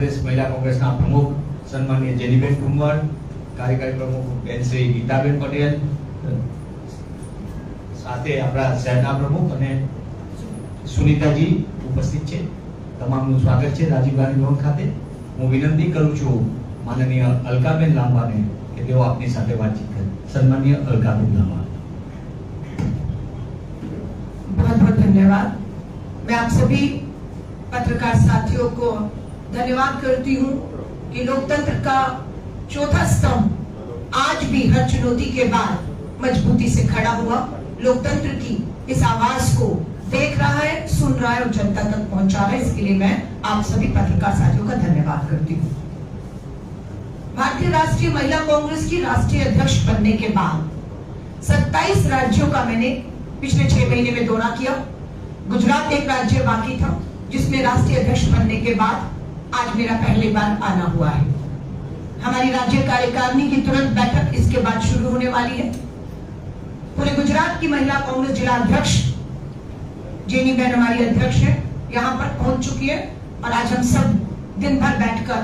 महिला कांग्रेसના પ્રમુખ સન્માનીય જેનીબેન કુંવર, કાર્યકારી પ્રમુખ બેન શ્રી ગીતાબેન પટેલ, સાથે આપણા શહેરના પ્રમુખ અને સુનીતાજી ઉપસ્થિત છે. તમામનું સ્વાગત છે રાજીવ ગાંધી ભવન ખાતે. હું વિનંતી કરું છું માનનીય અલકાબેન લાંબાને કે તેઓ આપની સાથે વાતચીત કરે. સન્માનીય અલકાબેન લાંબા. बहुत बहुत धन्यवाद. मैं आप सभी पत्रकार साथियों को धन्यवाद करती हूँ कि लोकतंत्र का चौथा स्तंभ आज भी हर चुनौती के बाद मजबूती से खड़ा हुआ, लोकतंत्र की इस आवाज को देख रहा है, सुन रहा है और जनता तक पहुंचा रहा है. इसके लिए मैं आप सभी पत्रकार साथियों का धन्यवाद करती हूँ. भारतीय राष्ट्रीय महिला कांग्रेस की राष्ट्रीय अध्यक्ष बनने के बाद 27 राज्यों का मैंने पिछले 6 महीने में दौरा किया. गुजरात एक राज्य बाकी था जिसमें राष्ट्रीय अध्यक्ष बनने के बाद आज मेरा पहली बार आना हुआ है. हमारी राज्य कार्यकारिणी की तुरंत बैठक इसके बाद शुरू होने वाली है. पूरे गुजरात की महिला कांग्रेस जिला अध्यक्ष जेनी बहन हमारी अध्यक्ष है, यहाँ पर पहुंच चुकी है और आज हम सब दिन भर बैठकर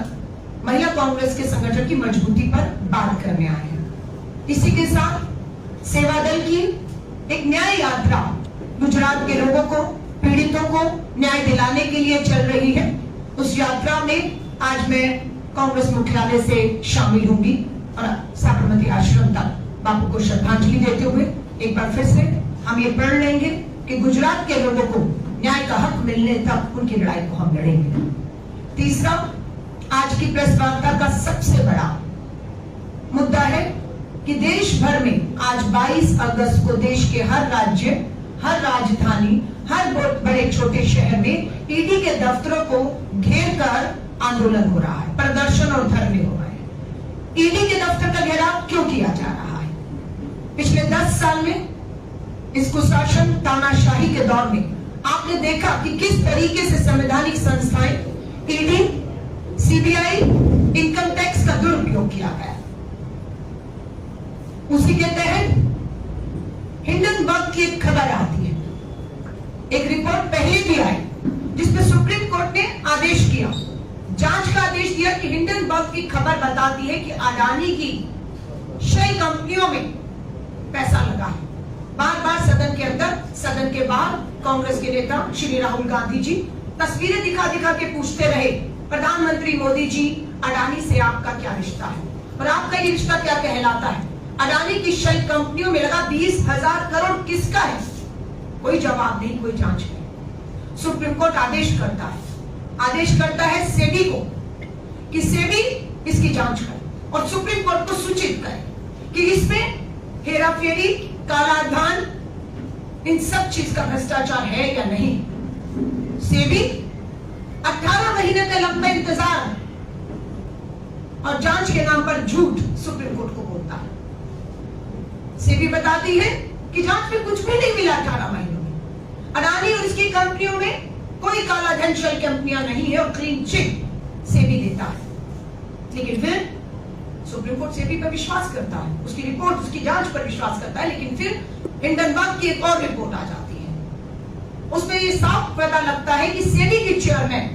महिला कांग्रेस के संगठन की मजबूती पर बात करने आए हैं. इसी के साथ सेवा दल की एक न्याय यात्रा गुजरात के लोगों को, पीड़ितों को न्याय दिलाने के लिए चल रही है. उस यात्रा में आज मैं कांग्रेस मुख्यालय से शामिल होंगी और साबरमती आश्रम तक बापू को श्रद्धांजलि देते हुए एक बार फिर से हम ये पढ़ लेंगे कि गुजरात के लोगों को न्याय का हक मिलने तक उनकी लड़ाई को हम लड़ेंगे. तीसरा, आज की प्रेस वार्ता का सबसे बड़ा मुद्दा है कि देश भर में आज 22 अगस्त को देश के हर राज्य, हर राजधानी, हर बड़े छोटे शहर में ईडी के दफ्तरों को घेर कर आंदोलन हो रहा है, प्रदर्शन और धरने हो रहे हैं. ईडी के दफ्तर का घेराव क्यों किया जा रहा है? पिछले 10 साल में इस कुशासन तानाशाही के दौर में आपने देखा कि किस तरीके से संवैधानिक संस्थाएं, ईडी, सीबीआई, इनकम टैक्स का दुरुपयोग किया गया. उसी के तहत हिंडनबर्ग की एक खबर आती है, एक रिपोर्ट पहले भी आई जिसमें सुप्रीम कोर्ट ने आदेश किया, जांच का आदेश दिया कि हिंडनबर्ग की खबर बताती है कि अडानी की 6 कंपनियों में पैसा लगा है. बार बार सदन के अंदर, सदन के बाहर कांग्रेस के नेता श्री राहुल गांधी जी तस्वीरें दिखा दिखा के पूछते रहे, प्रधानमंत्री मोदी जी, अडानी से आपका क्या रिश्ता है और आपका ये रिश्ता क्या कहलाता है? अडानी की 6 कंपनियों में लगा 20,000 करोड़ किसका है? कोई जवाब नहीं, कोई जांच नहीं. सुप्रीम कोर्ट आदेश करता है सेबी को कि सेबी इसकी जांच करे और सुप्रीम कोर्ट को सूचित करे कि इसमें हेराफेरी, कालाधन, इन सब चीज का भ्रष्टाचार है या नहीं. सेबी 18 महीने का लंबा इंतजार और जांच के नाम पर झूठ सुप्रीम कोर्ट को बोलता है. सेबी बताती है कि जांच में कुछ भी नहीं मिला 18 महीनों में. अडानी और इसकी कंपनियों में कोई काला धन, शेल कंपनियां नहीं है और क्लीन चिट सेबी देता है. लेकिन फिर सुप्रीम कोर्ट सेबी पर विश्वास करता है, उसकी रिपोर्ट, उसकी जांच पर विश्वास करता है. लेकिन फिर हिंडनबर्ग की एक और रिपोर्ट आ जाती है, उसमें ये साफ पता लगता है कि सेबी की चेयरमैन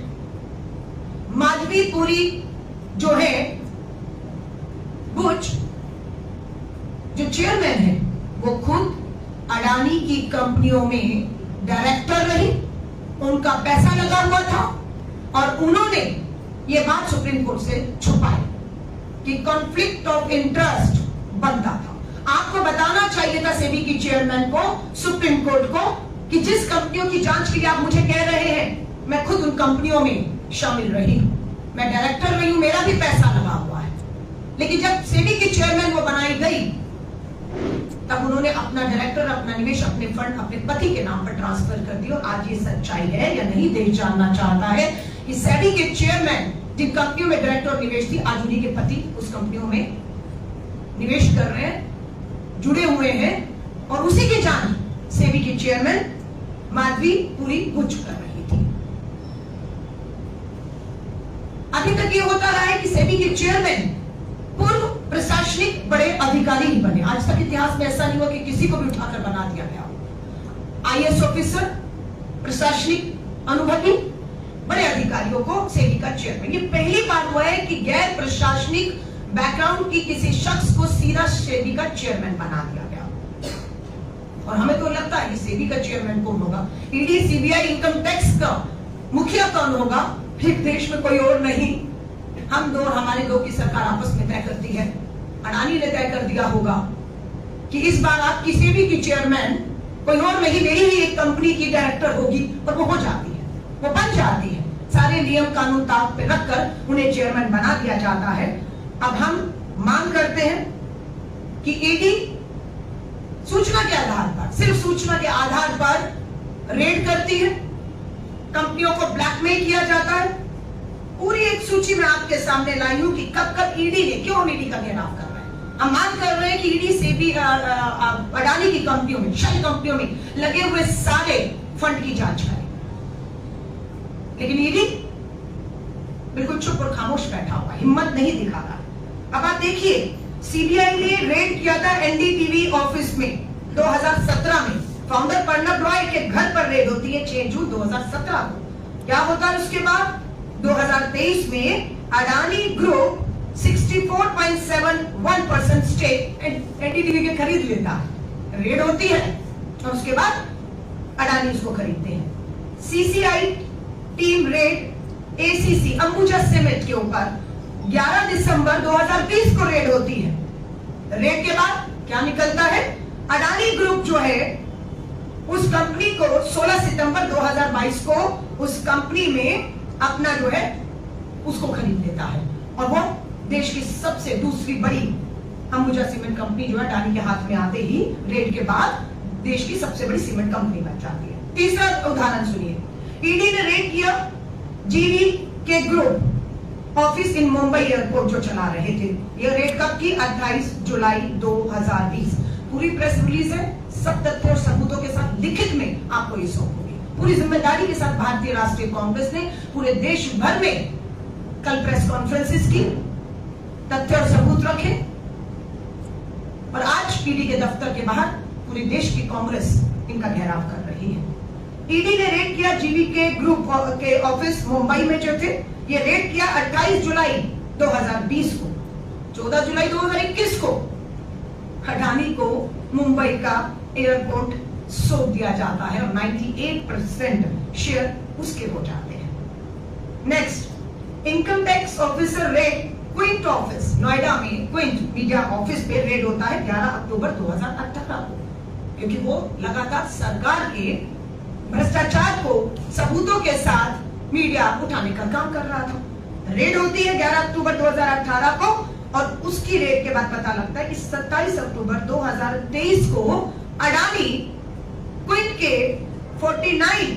माधवीपुरी जो है, बुच जो चेयरमैन है, वो खुद अडानी की कंपनियों में डायरेक्टर रही, उनका पैसा लगा हुआ था और उन्होंने ये बात सुप्रीम कोर्ट से छुपाई कि कॉन्फ्लिक्ट ऑफ इंटरेस्ट बनता था. आपको बताना चाहिए था सेबी की चेयरमैन को, सुप्रीम कोर्ट को, कि जिस कंपनियों की जांच के लिए आप मुझे कह रहे हैं, मैं खुद उन कंपनियों में शामिल रही, मैं डायरेक्टर रही हूं, मेरा भी पैसा लगा हुआ है. लेकिन जब सेबी की चेयरमैन वो बनाई गई तब उन्होंने अपना डायरेक्टर, अपना निवेश, अपने फंड अपने पति के नाम पर ट्रांसफर कर दिया. और आज ये सच्चाई है या नहीं, देश जानना चाहता है कि सेबी के चेयरमैन जिन कंपनियों में डायरेक्टर निवेश थी, आज उन्हीं के पति उस कंपनियों में निवेश कर रहे हैं, जुड़े हुए हैं और उसी की जांच सेबी की चेयरमैन माधवीपुरी बुच कर रही थी. अभी तक ये होता रहा है कि सेबी के चेयरमैन पूर्व प्रशासनिक बड़े अधिकारी ही बने. आज तक इतिहास में ऐसा नहीं हुआ कि किसी को भी उठाकर बना दिया गया. आईएएस ऑफिसर, प्रशासनिक अनुभवी, बड़े अधिकारियों को सेबी का चेयरमैन। ये पहली बार हुआ है कि गैर प्रशासनिक बैकग्राउंड की किसी शख्स को सीधा सेबी का चेयरमैन बना दिया गया। और हमें तो लगता है कि सेबी का चेयरमैन कौन होगा, ईडी, सीबीआई, इनकम टैक्स का मुखिया कौन होगा, एक देश में कोई और नहीं। हम दो, हमारे दो की सरकार आपस में तय करती है। अडानी ने तय कर दिया होगा कि इस बार आपकी सेबी की चेयरमैन कोई और नहीं, मेरी ही एक कंपनी की डायरेक्टर होगी, और वो हो जाती है, वो बन जाती है। सारे नियम कानून ताक पे रखकर उन्हें चेयरमैन बना दिया जाता है। अब हम मांग करते हैं कि ईडी सूचना के आधार पर, सिर्फ सूचना के आधार पर रेड करती है, कंपनियों को ब्लैकमेल किया जाता है। पूरी एक सूची में आपके सामने लाई हूं कि कब कब ईडी ने, क्यों ईडी का घेराव कर रहा है। हम मांग कर रहे हैं कि ईडी से भी अडानी की कंपनियों में, शेल कंपनियों में लगे हुए सारे फंड की जांच करे, लेकिन ईडी बिल्कुल चुप और खामोश बैठा हुआ, हिम्मत नहीं दिखाता। अब आप देखिए, सीबीआई ने रेड किया था एनडीटीवी ऑफिस में 2017 में। फाउंडर प्रणब रॉय के घर पर रेड होती है 6 जून 2017 को। क्या होता है उसके बाद? 2023 में अडानी ग्रुप 64.71% स्टेक एनडीटीवी के खरीद लेता है। रेड होती है और उसके बाद अडानी उसको खरीदते हैं। CCI team red ACC Ambuja cement के ऊपर 11 दिसंबर 2020 को रेड होती है। रेड के बाद क्या निकलता है? अडानी ग्रुप जो है उस कंपनी को 16 सितंबर 2022 को उस कंपनी में अपना जो है उसको खरीद लेता है, और वो देश की सबसे दूसरी बड़ी अंबुजा सीमेंट कंपनी जो है अडानी के हाथ में आते ही रेड के बाद देश की सबसे बड़ी सीमेंट कंपनी बन जाती है। तीसरा उदाहरण सुनिए, ईडी ने रेड किया जीवी के group office in Mumbai airport जो चला रहे थे। यह रेड कब की? 28 जुलाई 2020। पूरी प्रेस रिलीज है, सब तथ्य और सबूतों के साथ लिखित में आपको ये सौंपूंगी। पूरी जिम्मेदारी के साथ भारतीय राष्ट्रीय कांग्रेस ने पूरे देश भर में कल प्रेस कॉन्फ्रेंसेस की, तथ्य और सबूत रखे, और आज ईडी के दफ्तर के बाहर पूरे देश की कांग्रेस इनका घेराव कर रही है। ईडी ने रेड किया जीवी के ग्रुप के ऑफिस मुंबई में जो थे, ये रेड किया 28 जुलाई 2020 को। 14 जुलाई 2021 को अडानी को मुंबई का एयरपोर्ट सौंप दिया जाता है और 98% शेयर उसके हो जाते हैं। Next, income tax officer raid Quint office Noida में। क्विंट मीडिया ऑफिस पे रेड होता है 11 अक्टूबर 2018 को, क्योंकि वो लगातार सरकार के भ्रष्टाचार को सबूतों के साथ मीडिया उठाने का काम कर रहा था। रेड होती है 11 अक्टूबर 2018 को, और उसकी रेड के बाद पता लगता है कि 27 अक्टूबर 2023 को अडानी क्विंट के 49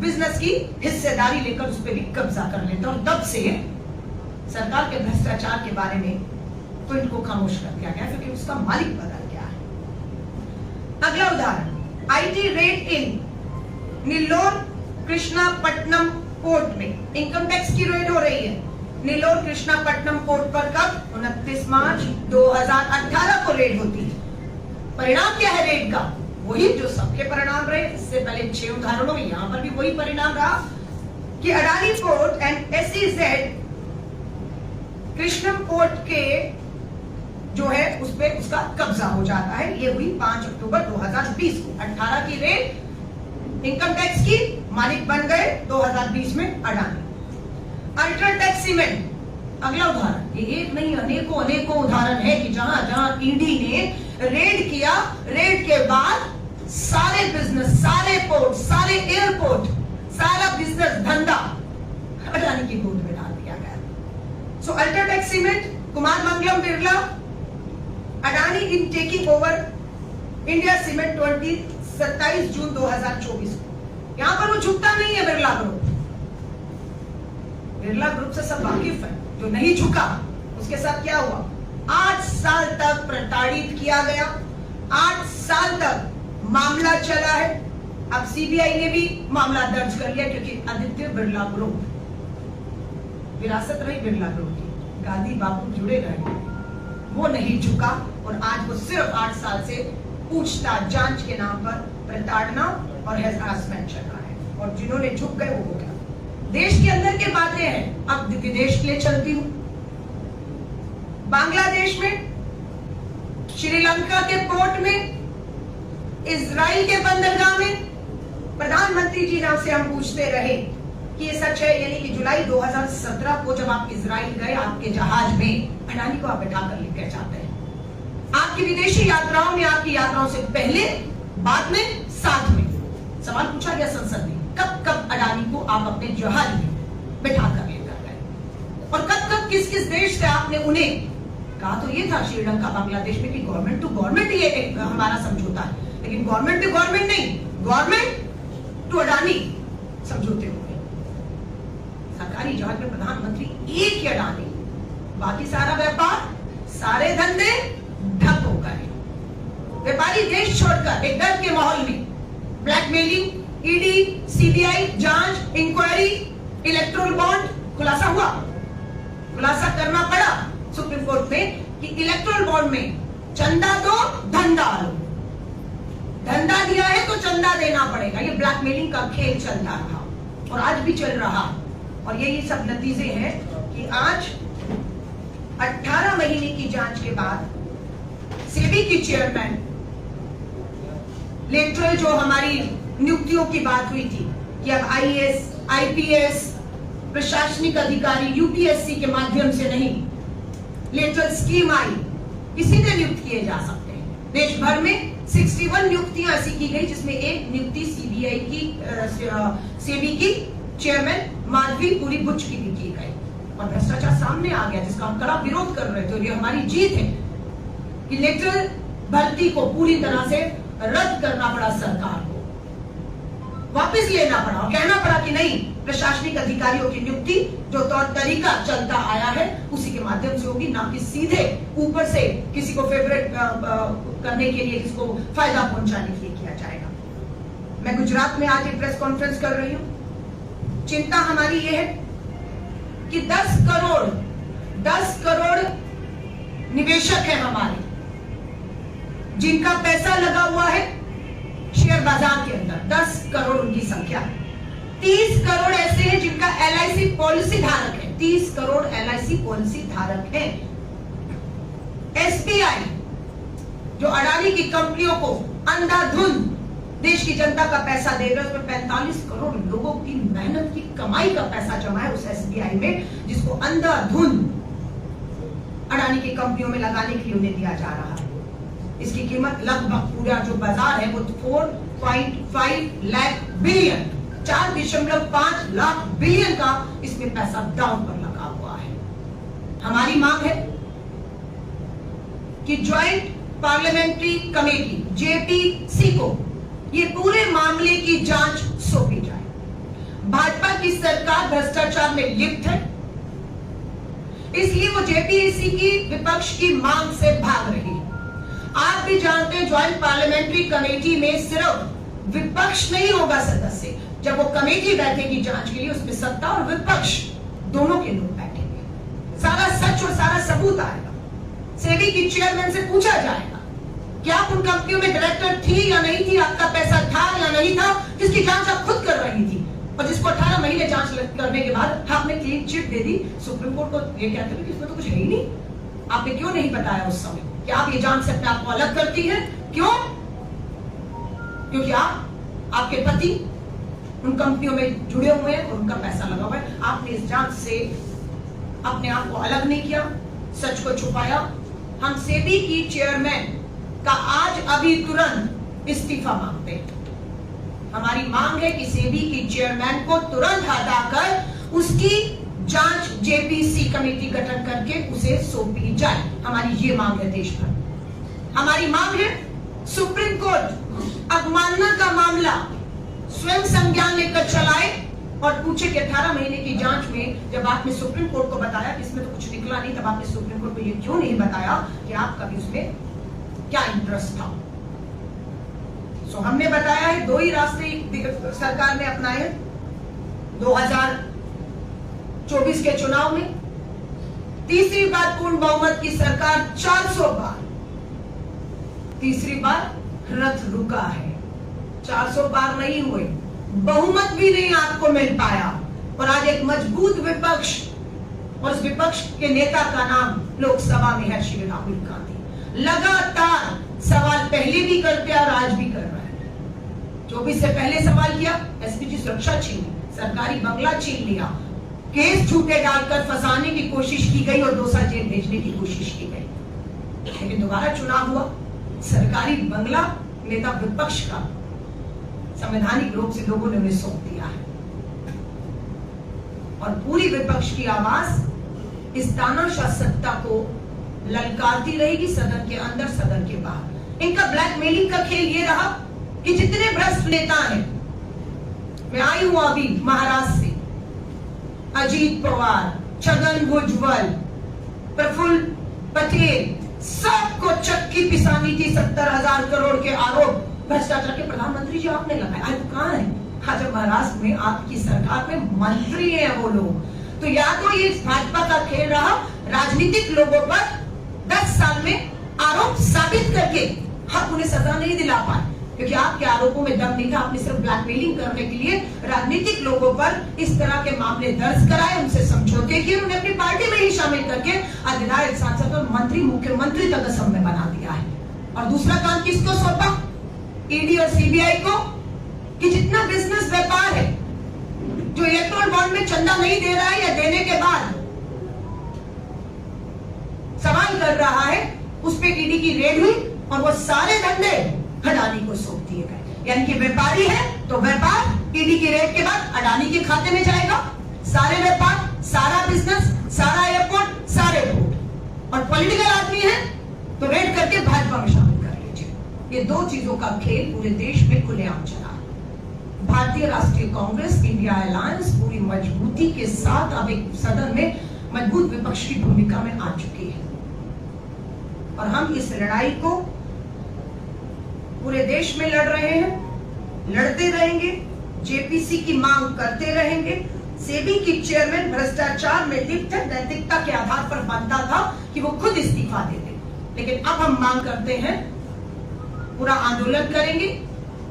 बिजनेस की हिस्सेदारी लेकर उस पर भी कब्जा कर लेता है, और तब से सरकार के भ्रष्टाचार के बारे में क्विंट को खामोश कर दिया गया, क्योंकि उसका मालिक बदल गया है। अगला उदाहरण, IT raid in Nellore Krishnapatnam port में। इनकम टैक्स की रेड हो रही है नीलोर कृष्णापट्टनम पोर्ट पर। कब? 29 मार्च 2018 को रेड होती है। परिणाम क्या है रेड का? वही जो सबके परिणाम रहे इससे पहले 6 उदाहरणों में, यहां पर भी वही परिणाम रहा कि Adani port and SEZ Krishnam port के जो है उस पर उसका कब्जा हो जाता है। ये हुई 5 अक्टूबर 2020 को। 18 की रेड, इनकम टैक्स की मालिक बन गए 2020 में अडानी। अल्ट्राटेक सीमेंट, अगला उदाहरण। ये एक नहीं अनेकों उदाहरण है कि जहां जहां ईडी ने रेड किया, रेड के बाद सारे बिजनेस, सारे पोर्ट, सारे एयरपोर्ट, सारा बिजनेस धंधा अडानी की गोद में डाल दिया गया। So UltraTech cement, Kumar Mangalam Birla, Adani in taking over India cement 27 जून 2024 को। यहां पर वो झुकता नहीं है बिरला ग्रुप। बिरला ग्रुप से सब वाकिफ है। जो नहीं झुका उसके साथ क्या हुआ? 8 साल तक प्रताड़ित किया गया, 8 साल तक मामला चला है। अब सीबीआई ने भी मामला दर्ज कर लिया, क्योंकि आदित्य बिरला ग्रुप, विरासत रही बिरला ग्रुप की, गांधी बापू जुड़े रहे, वो नहीं झुका, और आज वो सिर्फ 8 साल से पूछताछ, जांच के नाम पर प्रताड़ना और हैरासमेंट चल रहा है। और जिन्होंने झुक गए वो क्या? देश के अंदर के बातें हैं, अब विदेश के लिए चलती हूं। बांग्लादेश में, श्रीलंका के पोर्ट में, इजराइल के बंदरगाह में प्रधानमंत्री जी से हम पूछते रहे कि ये सच है, यानी कि जुलाई 2017 को जब आप इजराइल गए, आपके जहाज में अडानी को आप बैठा कर लेकर जाते हैं। आपकी विदेशी यात्राओं में, आपकी यात्राओं से पहले, बाद में, साथ में सवाल पूछा गया संसद में, कब कब अडानी को आप अपने जहाज में बैठा कर लेकर गए और कब कब किस किस देश से आपने उन्हें कहा। तो ये था श्रीलंका बांग्लादेश में कि गवर्नमेंट टू गवर्नमेंट ये हमारा समझौता है, लेकिन गवर्नमेंट टू गवर्नमेंट नहीं, गवर्नमेंट टू अडानी समझौते हुए। सरकारी जहाज में प्रधानमंत्री एक ही अडानी, बाकी सारा व्यापार, सारे धंधे ठप हो गए। व्यापारी देश छोड़कर एक डर के माहौल में ब्लैकमेलिंग, ईडी, सीबीआई जांच, इंक्वायरी, इलेक्ट्रोल बॉन्ड खुलासा हुआ। खुलासा करना पड़ा सुप्रीम कोर्ट में कि इलेक्ट्रोल बॉन्ड में चंदा दो, धंधा लो, धंधा दिया है तो चंदा देना पड़ेगा। ये ब्लैकमेलिंग का खेल चलता रहा और आज भी चल रहा। और ये सब नतीजे हैं कि आज 18 महीने की जांच के बाद सेबी की चेयरमैन लेटरल जो हमारी नियुक्तियों की बात हुई थी कि अब आईएएस, आईपीएस, प्रशासनिक अधिकारी यूपीएससी के माध्यम से नहीं, लेटरल स्कीम आई, किसी ने नियुक्त किए जा सकते हैं। देश भर में 61 नियुक्तियां ऐसी की गई जिसमें एक नियुक्ति सीबीआई की सेबी की चेयरमैन माधवी पुरी बुच की भी की गई और भ्रष्टाचार सामने आ गया जिसका हम कड़ा विरोध कर रहे थे। और ये हमारी जीत है कि लेटरल भर्ती को पूरी तरह से रद्द करना पड़ा, सरकार को वापस लेना पड़ा और कहना पड़ा कि नहीं, प्रशासनिक अधिकारियों की नियुक्ति जो तौर तरीका चलता आया है उसी के माध्यम से होगी, ना कि सीधे ऊपर से किसी को फेवरेट करने के लिए, किसी को फायदा पहुंचाने के लिए किया जाएगा। मैं गुजरात में आज एक प्रेस कॉन्फ्रेंस कर रही हूं। चिंता हमारी ये है कि 10 करोड़ निवेशक हैं हमारे, जिनका पैसा लगा हुआ है शेयर बाजार के अंदर, 10 करोड़ उनकी संख्या। 30 करोड़ ऐसे हैं जिनका एलआईसी पॉलिसी धारक है, 30 करोड़ एलआईसी पॉलिसी धारक हैं। एसबीआई जो अडानी की कंपनियों को अंधाधुंध देश की जनता का पैसा दे रहा है, उसमें 45 करोड़ लोगों की मेहनत की कमाई का पैसा जमा है उस एसबीआई में, जिसको अंधाधुंध अडानी की कंपनियों में लगाने के लिए उन्हें दिया जा रहा है। इसकी कीमत लगभग पूरा जो बाजार है वो 4.5 लाख बिलियन, 4.5 लाख बिलियन का इसमें पैसा दांव पर लगा हुआ है। हमारी मांग है कि ज्वाइंट पार्लियामेंट्री कमेटी जेपीसी को ये पूरे मामले की जांच सौंपी जाए। भाजपा की सरकार भ्रष्टाचार में लिप्त है, इसलिए वो जेपीसी की विपक्ष की मांग से भाग रही है। आप भी जानते हैं ज्वाइंट पार्लियामेंट्री कमेटी में सिर्फ विपक्ष नहीं होगा सदस्य, जब वो कमेटी बैठेगी जांच के लिए उसमें सत्ता और विपक्ष दोनों के लोग बैठेंगे, सारा सच और सारा सबूत आएगा। सेबी की चेयरमैन से पूछा जाएगा कि आप उन कंपनियों में डायरेक्टर थी या नहीं थी, आपका पैसा था या नहीं था, जिसकी जांच आप खुद कर रही थी और जिसको 18 महीने जांच करने के बाद आपने क्लीन चिट दे दी। सुप्रीम कोर्ट को ये कहते हैं कि इसमें तो कुछ है ही नहीं, आपने क्यों नहीं बताया उस समय कि आप ये जांच से अपने आप को अलग करती हैं? क्यों? क्योंकि आपके पति उन कंपनियों में जुड़े हुए हैं और उनका पैसा लगा हुआ है। आपने इस जांच से अपने आप को अलग नहीं किया, सच को छुपाया। हम सेबी की चेयरमैन का आज अभी तुरंत इस्तीफा मांगते हैं। हमारी मांग है कि सेबी की चेयरमैन को तुरंत हटाकर उसकी जांच जेपीसी कमेटी गठन करके उसे सौंपी जाए। हमारी ये मांग है देश भर। हमारी मांग है सुप्रीम कोर्ट अवमानना का मामला स्वयं संज्ञान लेकर चलाए और पूछे कि 18 महीने की जांच में जब आपने सुप्रीम कोर्ट को बताया कि इसमें तो कुछ निकला नहीं, तब आपने सुप्रीम कोर्ट को ये क्यों नहीं बताया कि आपका भी उसमें क्या इंटरेस्ट था? हमने बताया है, 2 ही रास्ते सरकार ने अपनाए। 2024 के चुनाव में तीसरी बार पूर्ण बहुमत की सरकार 400 बार, तीसरी बार रथ रुका है। 400 बार नहीं हुए, बहुमत भी नहीं आपको मिल पाया और आज एक मजबूत विपक्ष, और उस विपक्ष के नेता का नाम लोकसभा में है श्री राहुल गांधी। लगातार सवाल पहले भी करते और आज भी कर रहा है। 24 से पहले सवाल किया, एसपीजी सुरक्षा छीन ली, सरकारी बंगला छीन लिया, केस झूठे डालकर फंसाने की कोशिश की गई और 2 साल जेल भेजने की कोशिश की गई। लेकिन दोबारा चुनाव हुआ, सरकारी बंगला नेता विपक्ष का संवैधानिक रूप से लोगों ने उन्हें सौंप दिया है और पूरी विपक्ष की आवाज इस तानाशाह सत्ता को ललकारती रहेगी, सदन के अंदर सदन के बाहर। इनका ब्लैकमेलिंग का खेल ये रहा कि जितने भ्रष्ट नेता हैं, मैं आई हूं अभी महाराष्ट्र से, अजीत पवार, छगन भुजबल, प्रफुल्ल पटेल, सबको चक्की पिसानी थी। 70,000 करोड़ के आरोप भ्रष्टाचार के। प्रधानमंत्री जी आपने लगाया, आज कहां है? आज महाराष्ट्र में आपकी सरकार में मंत्री हैं वो लोग। तो या तो ये भाजपा का खेल रहा, राजनीतिक लोगों पर 10 साल में आरोप साबित करके हम उन्हें सजा नहीं दिला पाए, क्योंकि आपके आरोपों में दम नहीं था। आपने सिर्फ ब्लैकमेलिंग करने के लिए राजनीतिक लोगों पर इस तरह के मामले दर्ज कराए, उनसे समझौते किए, उन्हें अपनी पार्टी में ही शामिल करके आज विधायक, सांसद और मंत्री, मुख्यमंत्री तक असम में बना दिया है। और दूसरा काम किसको सौंपा? ईडी और सीबीआई को, कि जितना बिजनेस व्यापार है, जो इलेक्टोरल बॉन्ड में चंदा नहीं दे रहा है या देने के बाद सवाल कर रहा है, उस पे ईडी की रेड हुई और वो सारे धंधे अडानी को सौंप दिए गए। यानी कि व्यापारी है तो व्यापार ईडी की रेड के बाद अडानी के खाते में जाएगा। सारे व्यापार, सारा बिजनेस, सारा एयरपोर्ट, सारे पोर्ट। और पॉलिटिकल आदमी है तो रेड करके भाजपा में शामिल कर लीजिए। ये 2 चीजों का खेल पूरे देश में खुलेआम चला। भारतीय राष्ट्रीय कांग्रेस, इंडिया अलायंस पूरी मजबूती के साथ अब एक सदन में मजबूत विपक्ष की भूमिका में आ चुकी है और हम इस लड़ाई को पूरे देश में लड़ रहे हैं, लड़ते रहेंगे, जेपीसी की मांग करते रहेंगे। सेबी की चेयरमैन भ्रष्टाचार में लिप्त है, नैतिकता के आधार पर बनता था कि वो खुद इस्तीफा दे दे, लेकिन अब हम मांग करते हैं, पूरा आंदोलन करेंगे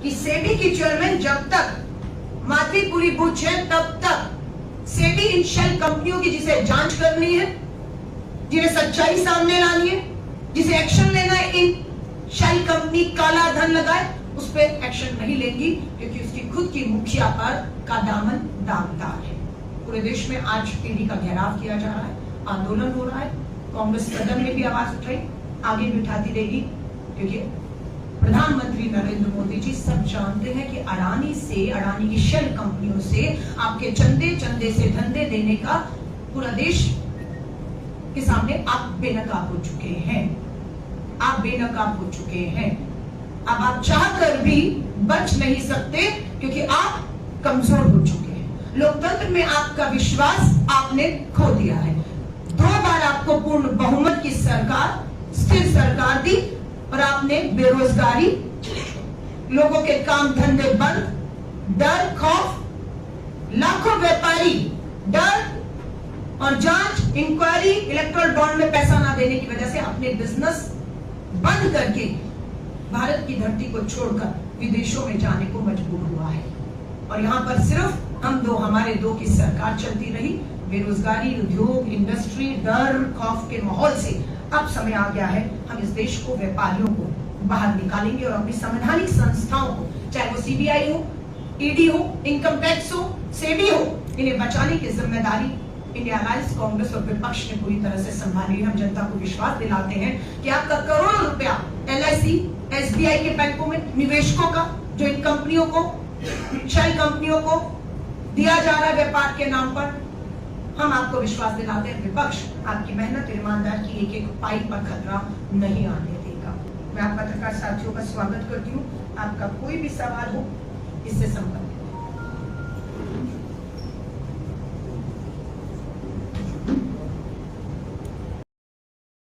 कि सेबी की चेयरमैन जब तक माथी पूरी बुझ है तब तक सेबी इन शेल कंपनियों की जिसे जांच करनी है, जिन्हें सच्चाई सामने लानी है, जिसे एक्शन लेना है, इन शेल कंपनी काला धन लगाए, उस पर एक्शन नहीं लेंगी, क्योंकि उसकी खुद की मुखिया पर का दामन दागदार है। पूरे देश में आज ईडी का घेराव किया जा रहा है, आंदोलन हो रहा है। कांग्रेस सदन में भी आवाज उठाई, आगे भी उठाती रहेगी, क्योंकि प्रधानमंत्री नरेंद्र मोदी जी सब जानते हैं कि अडानी से, अडानी की शेल कंपनियों से आपके चंदे से धंधे देने का पूरा देश के सामने आप बेनकाब हो चुके हैं। आप बेनकाब हो चुके हैं। अब आप चाहकर भी बच नहीं सकते, क्योंकि आप कमजोर हो चुके हैं। लोकतंत्र में आपका विश्वास आपने खो दिया है। 2 बार आपको पूर्ण बहुमत की सरकार, स्थिर सरकार दी और आपने बेरोजगारी, लोगों के काम धंधे बंद, डर, खौफ, लाखों व्यापारी डर और जांच, इंक्वायरी, इलेक्टोरल बॉन्ड में पैसा ना देने की वजह से अपने बिजनेस बंद करके भारत की धरती को छोड़कर विदेशों में जाने को मजबूर हुआ है। और यहाँ पर सिर्फ हमारे दो की सरकार चलती रही। बेरोजगारी, उद्योग, इंडस्ट्री, डर, खौफ के माहौल से अब समय आ गया है हम इस देश को, व्यापारियों को बाहर निकालेंगे और अपनी संवैधानिक संस्थाओं को, चाहे वो सीबीआई हो, ईडी हो, इनकम टैक्स हो, सेबी हो, इन्हें बचाने की जिम्मेदारी इंडिया अलायंस, कांग्रेस और विपक्ष ने पूरी तरह से संभाली। हम जनता को विश्वास दिलाते हैं कि आपका करोड़ों रुपया एलआईसी, एसबीआई के बैंकों में निवेशकों का, जो इन कंपनियों को, शेल कंपनियों को दिया जा रहा है व्यापार के नाम पर, हम आपको विश्वास दिलाते हैं विपक्ष आपकी मेहनत और ईमानदार की एक एक पाई पर खतरा नहीं आने देगा। मैं आप पत्रकार साथियों का स्वागत करती हूँ। आपका कोई भी सवाल हो